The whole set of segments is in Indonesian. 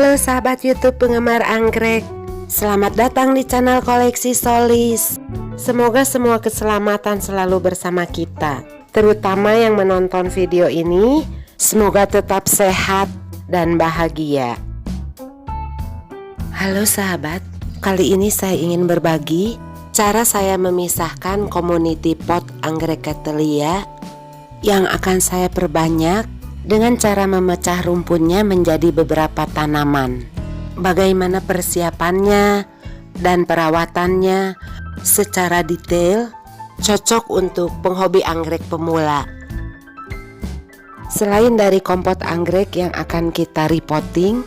Halo sahabat YouTube penggemar anggrek, selamat datang di channel Koleksi Solis. Semoga semua keselamatan selalu bersama kita, terutama yang menonton video ini. Semoga tetap sehat dan bahagia. Halo sahabat, kali ini saya ingin berbagi cara saya memisahkan community pot anggrek Cattleya yang akan saya perbanyak dengan cara memecah rumputnya menjadi beberapa tanaman. Bagaimana persiapannya dan perawatannya secara detail cocok untuk penghobi anggrek pemula. Selain dari kompot anggrek yang akan kita repotting,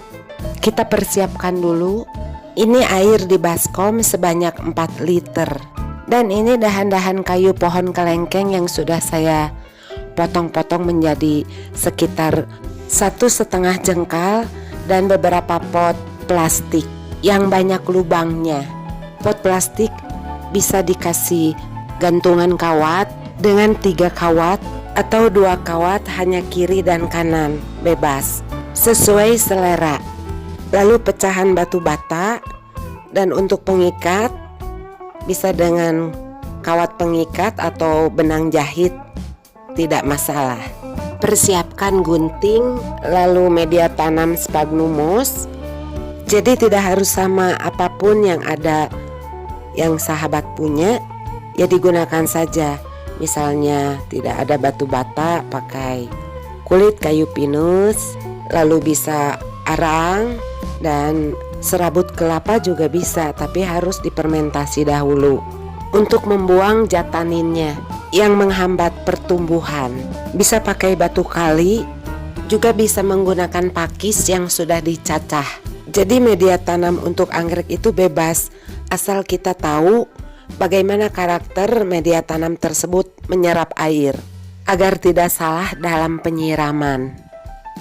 kita persiapkan dulu. Ini air di baskom sebanyak 4 liter. Dan ini dahan-dahan kayu pohon kelengkeng yang sudah saya potong-potong menjadi sekitar 1,5 jengkal, dan beberapa pot plastik yang banyak lubangnya. Pot plastik bisa dikasih gantungan kawat dengan 3 kawat atau 2 kawat hanya kiri dan kanan, bebas sesuai selera. Lalu pecahan batu bata, dan untuk pengikat bisa dengan kawat pengikat atau benang jahit, tidak masalah. Persiapkan gunting, lalu media tanam sphagnum moss. Jadi tidak harus sama apapun yang ada yang sahabat punya, ya digunakan saja. Misalnya tidak ada batu bata, pakai kulit kayu pinus, lalu bisa arang, dan serabut kelapa juga bisa, tapi harus difermentasi dahulu untuk membuang zat taninnya yang menghambat pertumbuhan. Bisa pakai batu kali, juga bisa menggunakan pakis yang sudah dicacah. Jadi media tanam untuk anggrek itu bebas, asal kita tahu bagaimana karakter media tanam tersebut menyerap air agar tidak salah dalam penyiraman.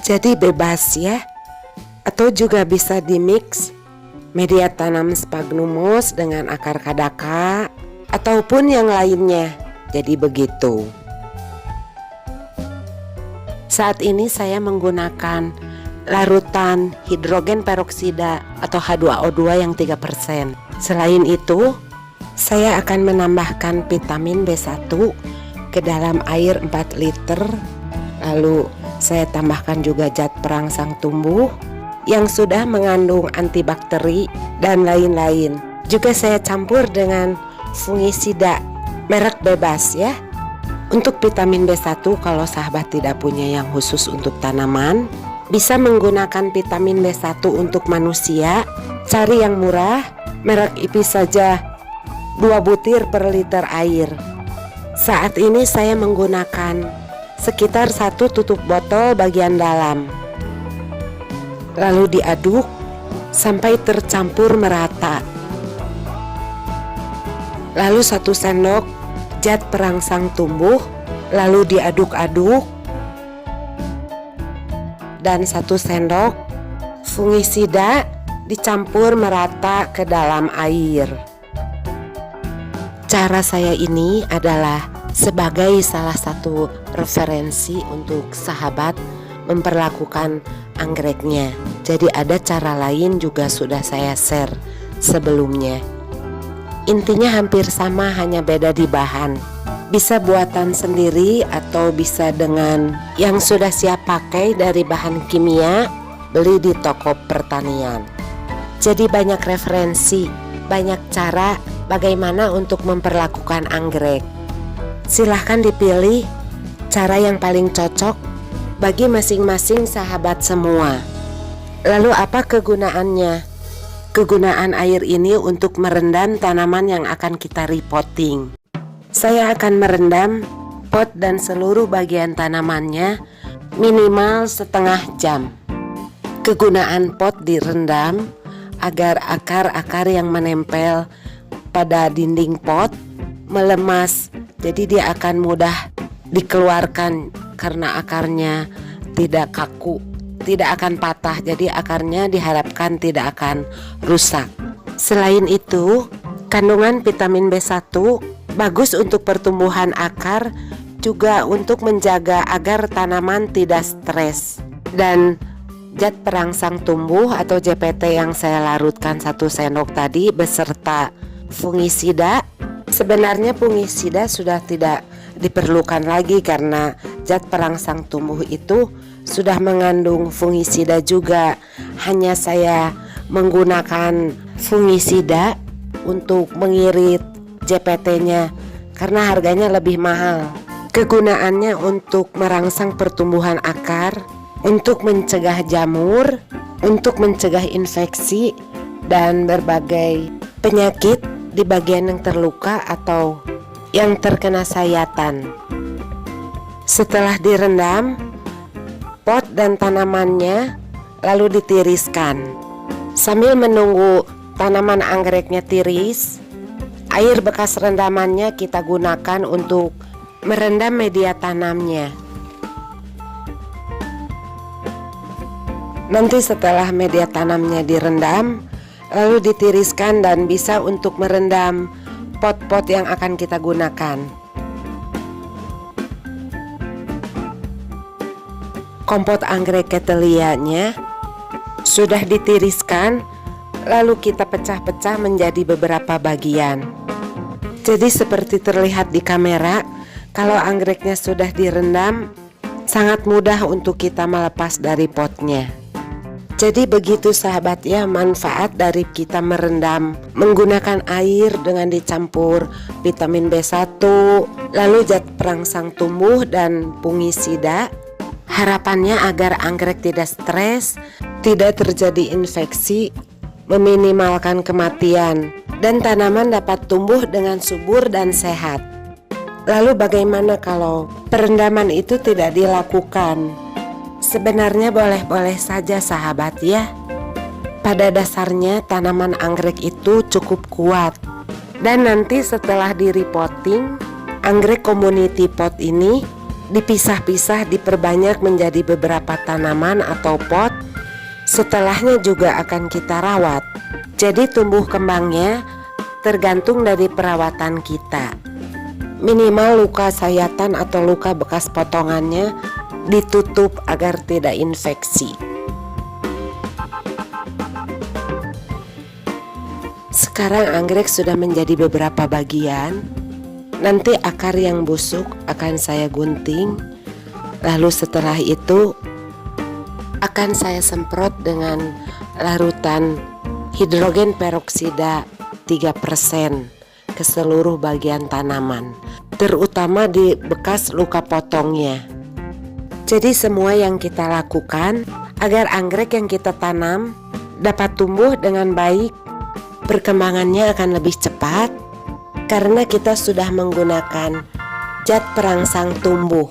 Jadi bebas ya. Atau juga bisa dimix media tanam sphagnum moss dengan akar kadaka ataupun yang lainnya. Jadi begitu. Saat ini saya menggunakan larutan hidrogen peroksida atau H2O2 yang 3%. Selain itu, saya akan menambahkan vitamin B1 ke dalam air 4 liter. Lalu saya tambahkan juga zat perangsang tumbuh yang sudah mengandung antibakteri dan lain-lain. Juga saya campur dengan fungisida merek bebas ya. Untuk vitamin B1, kalau sahabat tidak punya yang khusus untuk tanaman, bisa menggunakan vitamin B1 untuk manusia. Cari yang murah, merek IPI saja, 2 butir per liter air. Saat ini saya menggunakan sekitar 1 tutup botol bagian dalam. Lalu diaduk sampai tercampur merata. Lalu 1 sendok zat perangsang tumbuh, lalu diaduk-aduk, dan 1 sendok fungisida dicampur merata ke dalam air. Cara saya ini adalah sebagai salah satu referensi untuk sahabat memperlakukan anggreknya. Jadi ada cara lain juga sudah saya share sebelumnya. Intinya hampir sama, hanya beda di bahan. Bisa buatan sendiri atau bisa dengan yang sudah siap pakai dari bahan kimia, beli di toko pertanian. Jadi banyak referensi, banyak cara bagaimana untuk memperlakukan anggrek. Silahkan dipilih cara yang paling cocok bagi masing-masing sahabat semua. Lalu apa kegunaannya? Kegunaan air ini untuk merendam tanaman yang akan kita repotting. Saya akan merendam pot dan seluruh bagian tanamannya minimal setengah jam. Kegunaan pot direndam agar akar-akar yang menempel pada dinding pot melemas. Jadi dia akan mudah dikeluarkan karena akarnya tidak kaku, tidak akan patah. Jadi akarnya diharapkan tidak akan rusak. Selain itu, kandungan vitamin B1 bagus untuk pertumbuhan akar, juga untuk menjaga agar tanaman tidak stres. Dan zat perangsang tumbuh atau JPT yang saya larutkan 1 sendok tadi beserta fungisida. Sebenarnya fungisida sudah tidak diperlukan lagi karena zat perangsang tumbuh itu sudah mengandung fungisida juga. Hanya saya menggunakan fungisida untuk mengirit JPT-nya karena harganya lebih mahal. Kegunaannya untuk merangsang pertumbuhan akar, untuk mencegah jamur, untuk mencegah infeksi dan berbagai penyakit di bagian yang terluka atau yang terkena sayatan. Setelah direndam, pot dan tanamannya lalu ditiriskan. Sambil menunggu tanaman anggreknya tiris, air bekas rendamannya kita gunakan untuk merendam media tanamnya. Nanti setelah media tanamnya direndam, lalu ditiriskan dan bisa untuk merendam pot-pot yang akan kita gunakan. Kompot anggrek Cattleya-nya sudah ditiriskan, lalu kita pecah-pecah menjadi beberapa bagian. Jadi seperti terlihat di kamera, kalau anggreknya sudah direndam, sangat mudah untuk kita melepas dari potnya. Jadi begitu sahabat ya, manfaat dari kita merendam menggunakan air dengan dicampur vitamin B1, lalu zat perangsang tumbuh dan fungisida. Harapannya agar anggrek tidak stres, tidak terjadi infeksi, meminimalkan kematian, dan tanaman dapat tumbuh dengan subur dan sehat. Lalu bagaimana kalau perendaman itu tidak dilakukan? Sebenarnya boleh-boleh saja sahabat ya. Pada dasarnya tanaman anggrek itu cukup kuat. Dan nanti setelah di repotting, anggrek community pot ini dipisah-pisah, diperbanyak menjadi beberapa tanaman atau pot. Setelahnya juga akan kita rawat. Jadi tumbuh kembangnya tergantung dari perawatan kita. Minimal luka sayatan atau luka bekas potongannya ditutup agar tidak infeksi. Sekarang anggrek sudah menjadi beberapa bagian. Nanti akar yang busuk akan saya gunting. Lalu setelah itu akan saya semprot dengan larutan hidrogen peroksida 3% ke seluruh bagian tanaman, terutama di bekas luka potongnya. Jadi semua yang kita lakukan agar anggrek yang kita tanam dapat tumbuh dengan baik, perkembangannya akan lebih cepat karena kita sudah menggunakan zat perangsang tumbuh.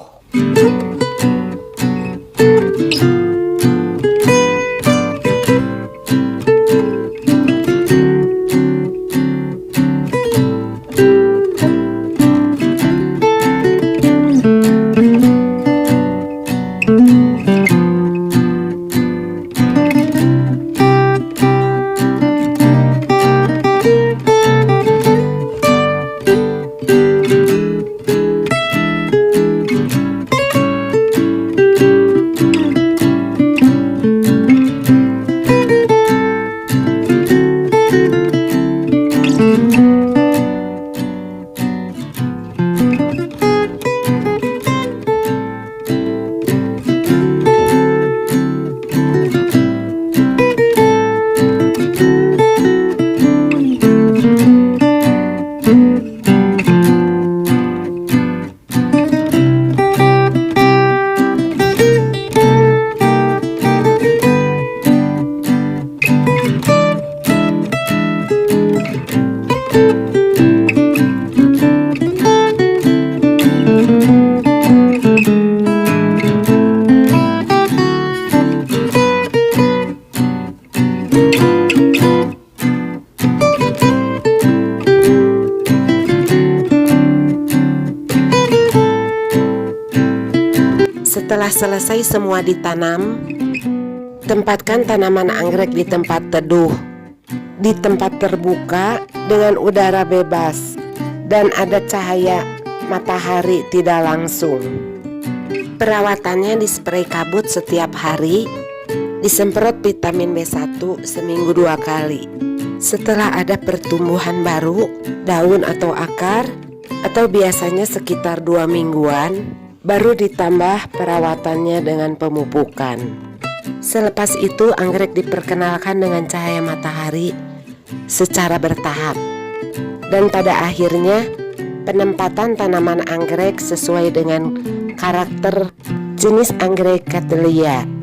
Setelah selesai semua ditanam, tempatkan tanaman anggrek di tempat teduh, di tempat terbuka dengan udara bebas dan ada cahaya matahari tidak langsung. Perawatannya dispray kabut setiap hari Disemprot vitamin B1 seminggu 2 kali. Setelah ada pertumbuhan baru, daun atau akar, atau biasanya sekitar 2 mingguan, baru ditambah perawatannya dengan pemupukan. Selepas itu anggrek diperkenalkan dengan cahaya matahari secara bertahap. Dan pada akhirnya penempatan tanaman anggrek sesuai dengan karakter jenis anggrek Cattleya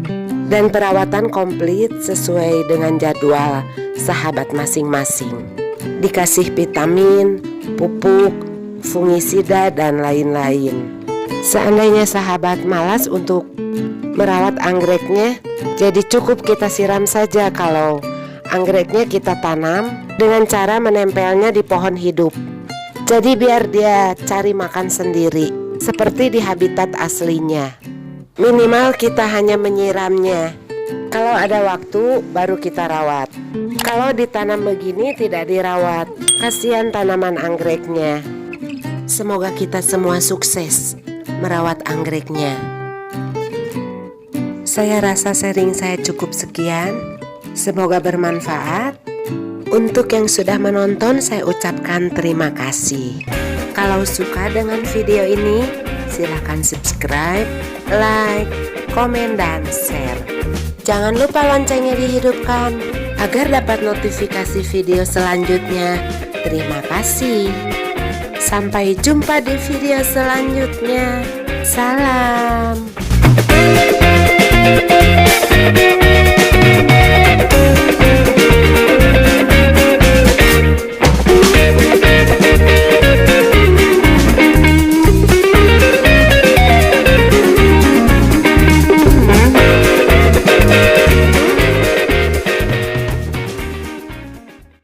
dan perawatan komplit sesuai dengan jadwal sahabat masing-masing. Dikasih vitamin, pupuk, fungisida dan lain-lain. Seandainya sahabat malas untuk merawat anggreknya, jadi cukup kita siram saja kalau anggreknya kita tanam dengan cara menempelnya di pohon hidup. Jadi biar dia cari makan sendiri, seperti di habitat aslinya. Minimal kita hanya menyiramnya. Kalau ada waktu baru kita rawat. Kalau ditanam begini tidak dirawat, kasihan tanaman anggreknya. Semoga kita semua sukses merawat anggreknya. Saya rasa sharing saya cukup sekian. Semoga bermanfaat. Untuk yang sudah menonton saya ucapkan terima kasih. Kalau suka dengan video ini, silakan subscribe, like, komen, dan share. Jangan lupa loncengnya dihidupkan agar dapat notifikasi video selanjutnya. Terima kasih. Sampai jumpa di video selanjutnya. Salam.